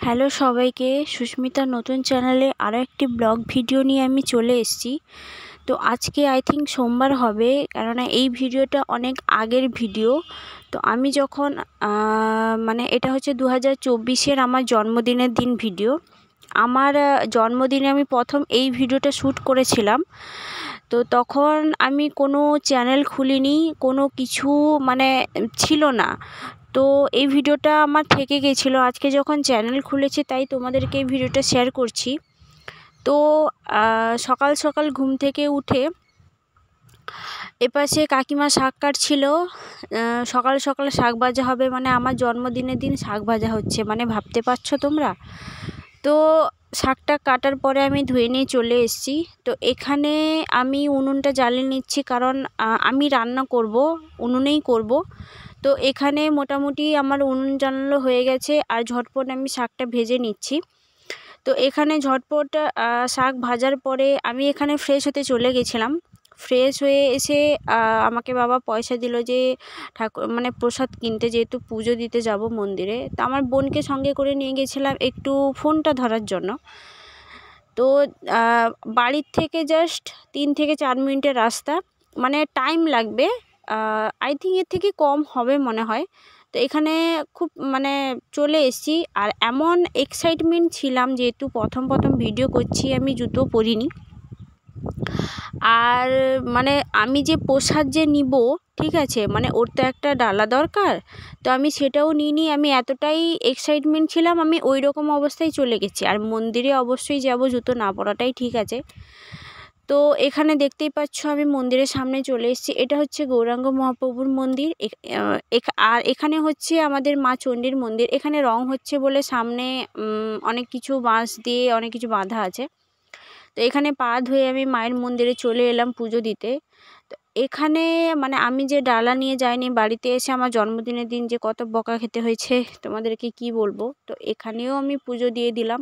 Hello সবাইকে, সুস্মিতার নতুন চ্যানেলে আরও একটি ব্লগ ভিডিও নিয়ে আমি চলে এসেছি। তো আজকে আই থিঙ্ক সোমবার হবে, কেননা এই ভিডিওটা অনেক আগের ভিডিও। তো আমি যখন এটা হচ্ছে 2024-এর আমার জন্মদিনের দিন ভিডিও। আমার জন্মদিনে আমি প্রথম এই ভিডিওটা শ্যুট করেছিলাম। তো তখন আমি কোনো চ্যানেল খুলিনি, কোনো কিছু ছিল না। তো এই ভিডিওটা আমার থেকে গেছিলো, আজকে যখন চ্যানেল খুলেছি তাই তোমাদেরকে এই ভিডিওটা শেয়ার করছি। তো সকাল সকাল ঘুম থেকে উঠে এপাশে কাকিমা শাক কাটছিল। সকাল সকাল শাক ভাজা হবে, মানে আমার জন্মদিনের দিন শাক ভাজা হচ্ছে, মানে ভাবতে পারছো তোমরা। তো শাকটা কাটার পরে আমি ধুয়ে নিয়ে চলে এসেছি। তো এখানে আমি উনুনটা জ্বালিয়ে নিচ্ছি, কারণ আমি রান্না করব, উনুনেই করব। তো এখানে মোটামুটি আমার উনুন জ্বালানো হয়ে গেছে, আর ঝটপট আমি শাকটা ভেজে নিচ্ছি। তো এখানে ঝটপট শাক ভাজার পরে আমি এখানে ফ্রেশ হতে চলে গেছিলাম। ফ্রেশ হয়ে এসে আমাকে বাবা পয়সা দিল যে প্রসাদ কিনতে, যেহেতু পুজো দিতে যাব মন্দিরে। তো আমার বোনকে সঙ্গে করে নিয়ে গেছিলাম একটু ফোনটা ধরার জন্য। তো বাড়ির থেকে জাস্ট 3 থেকে 4 মিনিটের রাস্তা, মানে টাইম লাগবে, আই থিঙ্ক এর থেকে কম হবে মনে হয়। তো এখানে খুব চলে এসেছি, আর এমন এক্সাইটমেন্ট ছিলাম, যেহেতু প্রথম ভিডিও করছি, আমি জুতো পরিনি। আর আমি যে প্রসাদ যে নিব, ঠিক আছে, ওর তো একটা ডালা দরকার। তো আমি সেটাও নিইনি, আমি এতটাই এক্সাইটমেন্ট ছিলাম, আমি ওই রকম অবস্থায় চলে গেছি। আর মন্দিরে অবশ্যই যাব, জুতো না পরাটাই ঠিক আছে। তো এখানে দেখতেই পাচ্ছ আমি মন্দিরের সামনে চলে এসেছি। এটা হচ্ছে গৌরাঙ্গ মহাপ্রভুর মন্দির, আর এখানে হচ্ছে আমাদের মা চণ্ডীর মন্দির। এখানে রং হচ্ছে বলে সামনে অনেক কিছু বাঁশ দিয়ে অনেক কিছু বাঁধা আছে। তো এখানে পা ধুয়ে আমি মায়ের মন্দিরে চলে এলাম পুজো দিতে। তো এখানে আমি যে ডালা নিয়ে যাইনি, বাড়িতে এসে আমার জন্মদিনের দিন যে কত বকা খেতে হয়েছে তোমাদেরকে কি বলবো। তো এখানেও আমি পুজো দিয়ে দিলাম।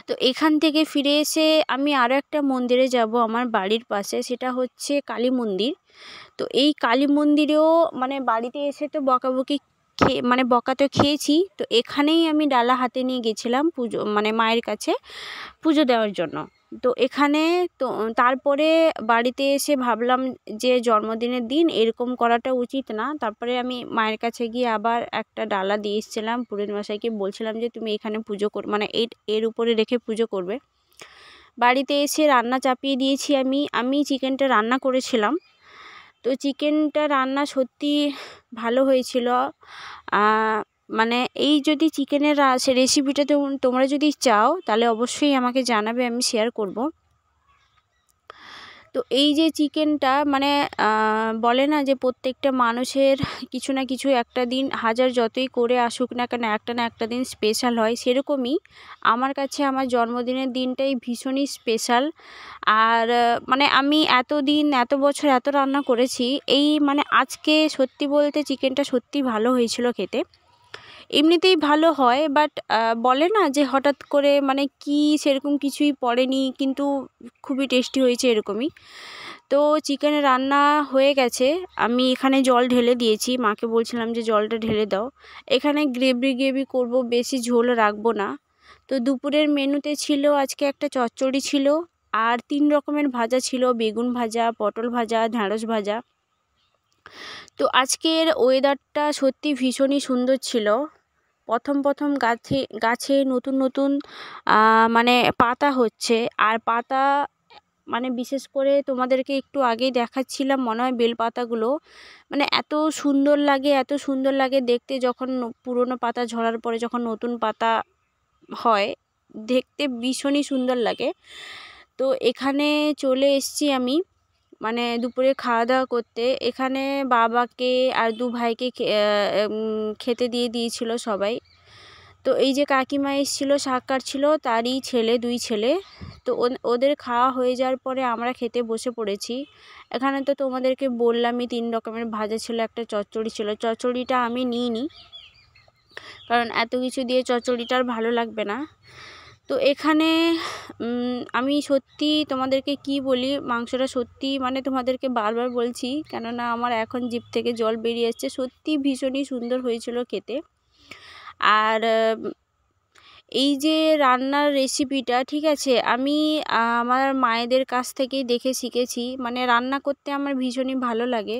তো এখান থেকে ফিরে এসে আমি আরও একটা মন্দিরে যাব আমার বাড়ির পাশে, সেটা হচ্ছে কালী মন্দির। তো এই কালী মন্দিরেও বাড়িতে এসে তো বকাবকি বকা তো খেয়েছি। তো এখানেই আমি ডালা হাতে নিয়ে গেছিলাম পুজো মায়ের কাছে পুজো দেওয়ার জন্য। তো এখানে তো তারপরে বাড়িতে এসে ভাবলাম যে জন্মদিনের দিন এরকম করাটা উচিত না। তারপরে আমি মায়ের কাছে গিয়ে আবার একটা ডালা দিয়ে এসেছিলাম, পুরোহিত মশাইকে বলছিলাম যে তুমি এখানে পুজো কর, এর উপরে রেখে পুজো করবে। বাড়িতে এসে রান্না চাপিয়ে দিয়েছি। আমি চিকেনটা রান্না করেছিলাম। তো চিকেনটা রান্না সত্যি ভালো হয়েছিল। এই যদি চিকেনের রেসিপিটা তোমরা যদি চাও তাহলে অবশ্যই আমাকে জানাবে, আমি শেয়ার করব। তো এই যে চিকেনটা বলে না যে প্রত্যেকটা মানুষের কিছু না কিছু একটা দিন, হাজার যতই করে আসুক না কেন, একটা না একটা দিন স্পেশাল হয়। সেরকমই আমার কাছে আমার জন্মদিনের দিনটাই ভীষণই স্পেশাল। আর আমি এত বছর এত রান্না করেছি, এই আজকে সত্যি বলতে চিকেনটা সত্যি ভালো হয়েছিল খেতে। এমনিতেই ভালো হয়, বাট বলে না যে হঠাৎ করে কি সেরকম কিছুই পড়েনি, কিন্তু খুবই টেস্টি হয়েছে, এরকমই। তো চিকেন রান্না হয়ে গেছে, আমি এখানে জল ঢেলে দিয়েছি, মাকে বলছিলাম যে জলটা ঢেলে দাও। এখানে গ্রেভি করব, বেশি ঝোল রাখবো না। তো দুপুরের মেনুতে ছিল আজকে একটা চচ্চড়ি ছিল, আর 3 রকমের ভাজা ছিল, বেগুন ভাজা, পটল ভাজা, ঢ্যাঁড়স ভাজা। তো আজকের ওয়েদারটা সত্যি ভীষণই সুন্দর ছিল। প্রথম গাছে নতুন পাতা হচ্ছে, আর পাতা বিশেষ করে তোমাদেরকে একটু আগেই দেখাচ্ছিলাম, মনে হয় বেলপাতাগুলো এত সুন্দর লাগে দেখতে, যখন পুরনো পাতা ঝরার পরে যখন নতুন পাতা হয়, দেখতে ভীষণই সুন্দর লাগে। তো এখানে চলে এসেছি আমি দুপুরে খাওয়া দাওয়া করতে। এখানে বাবাকে আর 2 ভাইকে খেতে দিয়ে দিয়েছিল সবাই। তো এই যে কাকিমা এসেছিল, শাক কাটছিল, তারই ছেলে, 2 ছেলে। তো ওদের খাওয়া হয়ে যাওয়ার পরে আমরা খেতে বসে পড়েছি। এখানে তো তোমাদেরকে বললামই 3 রকমের ভাজা ছিল, একটা চচ্চড়ি ছিল। চচ্চড়িটা আমি নিইনি, কারণ এত কিছু দিয়ে চচ্চড়িটা আর ভালো লাগবে না। তো এখানে আমি সত্যি তোমাদেরকে কি বলি, মাংসটা সত্যি তোমাদেরকে বারবার বলছি, কেননা আমার এখন জিভ থেকে জল বেরিয়ে আসছে। সত্যি ভীষণই সুন্দর হয়েছিল খেতে। আর এই যে রান্নার রেসিপিটা, ঠিক আছে, আমি আমার মায়েদের কাছ থেকেই দেখে শিখেছি। মানে রান্না করতে আমার ভীষণই ভালো লাগে।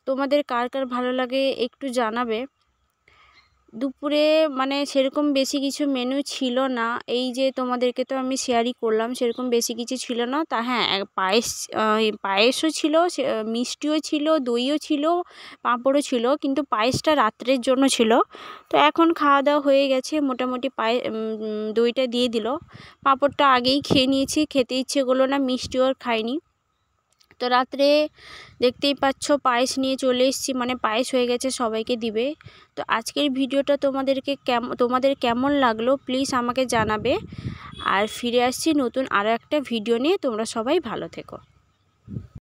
তোমাদের কার কার ভালো লাগে একটু জানাবে। দুপুরে মানে সেরকম বেশি কিছু মেনু ছিল না, এই যে তোমাদেরকে তো আমি শেয়ারই করলাম, সেরকম বেশি কিছু ছিল না। তা হ্যাঁ, পায়েসও ছিল, মিষ্টিও ছিল, দইও ছিল, পাঁপড়ও ছিল, কিন্তু পায়েসটা রাত্রের জন্য ছিল। তো এখন খাওয়া দাওয়া হয়ে গেছে, মোটামুটি দইটা দিয়ে দিল। পাঁপড়টা আগেই খেয়ে নিয়েছি, খেতে ইচ্ছে করলো না, মিষ্টিও আর খাইনি। তো রাত্রে দেখতেই পাচ্ছ পায়েস নিয়ে চলে এসেছি, মানে পায়েস হয়ে গেছে, সবাইকে দিবে। তো আজকের ভিডিওটা তোমাদের কেমন লাগলো প্লিজ আমাকে জানাবে। আর ফিরে আসছি নতুন আরও একটা ভিডিও নিয়ে, তোমরা সবাই ভালো থেকো।